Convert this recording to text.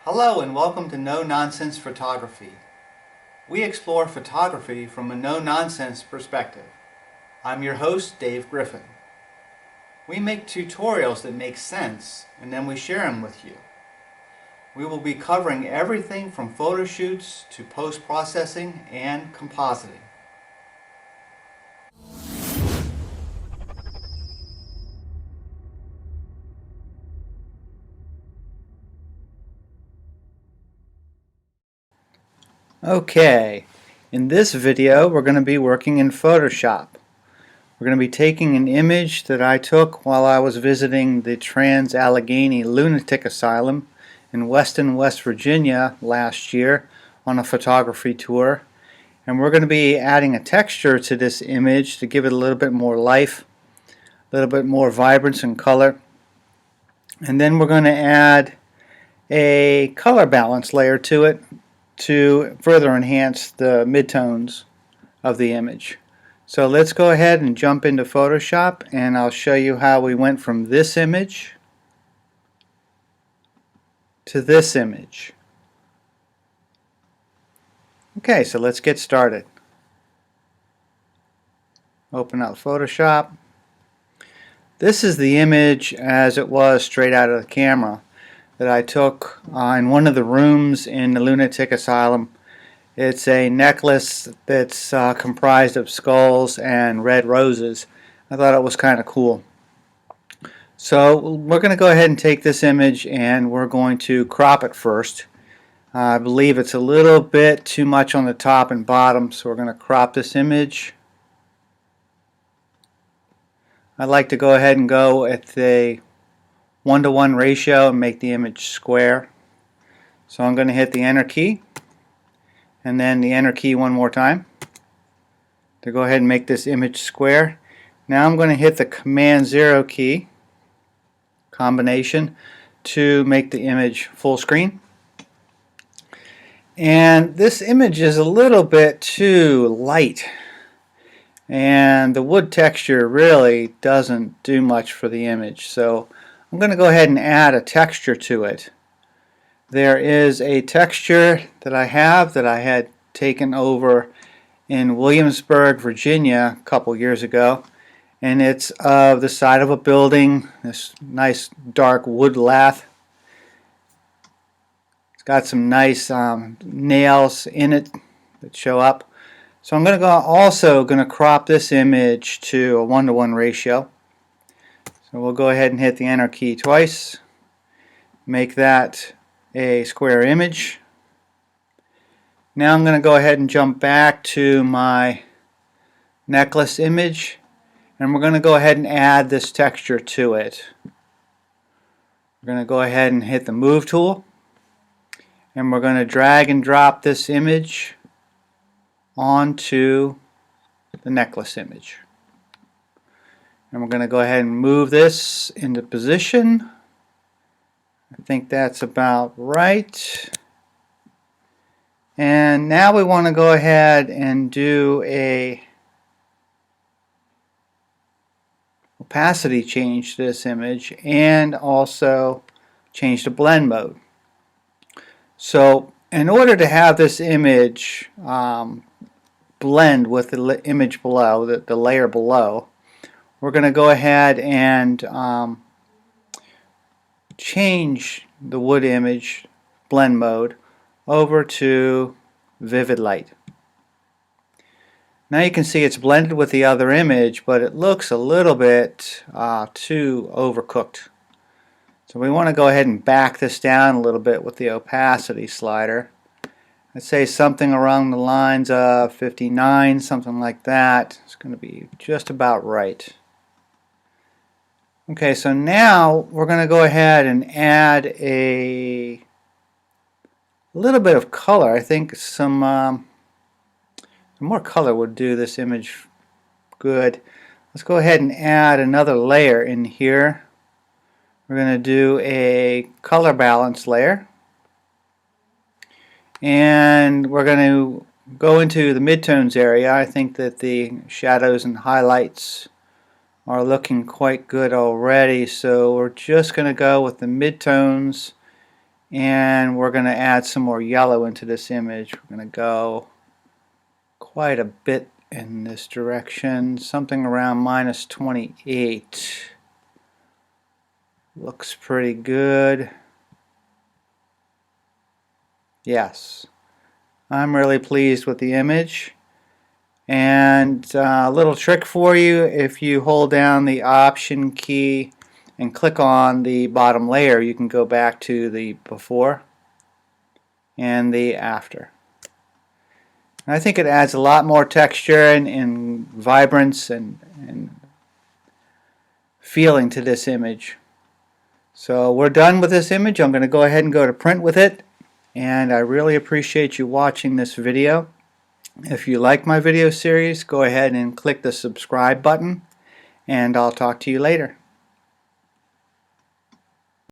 Hello and welcome to No Nonsense Photography. We explore photography from a no-nonsense perspective. I'm your host, Dave Griffin. We make tutorials that make sense and then we share them with you. We will be covering everything from photo shoots to post-processing and compositing. Okay, in this video we're going to be working in Photoshop. We're going to be taking an image that I took while I was visiting the Trans-Allegheny Lunatic Asylum in Weston, West Virginia last year on a photography tour. And we're going to be adding a texture to this image to give it a little bit more life, a little bit more vibrance and color. And then we're going to add a color balance layer to it to further enhance the midtones of the image. So let's go ahead and jump into Photoshop and I'll show you how we went from this image to this image. Okay, so let's get started. Open up Photoshop. This is the image as it was straight out of the camera that I took in one of the rooms in the lunatic asylum. It's a necklace that's comprised of skulls and red roses. I thought it was kind of cool. So we're going to go ahead and take this image and we're going to crop it first. I believe it's a little bit too much on the top and bottom, so we're going to crop this image. I'd like to go ahead and go at a 1:1 ratio and make the image square. So I'm going to hit the enter key and then the enter key one more time to go ahead and make this image square. Now I'm going to hit the Command 0 key combination to make the image full screen. And this image is a little bit too light, and the wood texture really doesn't do much for the image. So I'm going to go ahead and add a texture to it. There is a texture that I had taken over in Williamsburg, Virginia a couple years ago, and it's of the side of a building, this nice dark wood lath. It's got some nice nails in it that show up. So I'm also going to crop this image to a 1:1 ratio. So we'll go ahead and hit the enter key twice, make that a square image. Now I'm going to go ahead and jump back to my necklace image and we're going to go ahead and add this texture to it. We're going to go ahead and hit the move tool and we're going to drag and drop this image onto the necklace image. And we're going to go ahead and move this into position. I think that's about right. And now we want to go ahead and do a opacity change to this image and also change the blend mode. So in order to have this image blend with the image below, the layer below, we're going to go ahead and change the wood image blend mode over to vivid light. Now you can see it's blended with the other image, but it looks a little bit too overcooked. So we want to go ahead and back this down a little bit with the opacity slider. I'd say something along the lines of 59, something like that. It's going to be just about right. Okay, so now we're going to go ahead and add a little bit of color. I think some more color would do this image good. Let's go ahead and add another layer in here. We're going to do a color balance layer. And we're going to go into the midtones area. I think that the shadows and highlights are looking quite good already, so we're just going to go with the midtones and we're going to add some more yellow into this image. We're going to go quite a bit in this direction, something around -28. Looks pretty good. Yes, I'm really pleased with the image. And a little trick for you: if you hold down the Option key and click on the bottom layer, you can go back to the before and the after. And I think it adds a lot more texture and vibrance and feeling to this image. So we're done with this image. I'm going to go ahead and go to print with it, and I really appreciate you watching this video. If you like my video series, go ahead and click the subscribe button, and I'll talk to you later.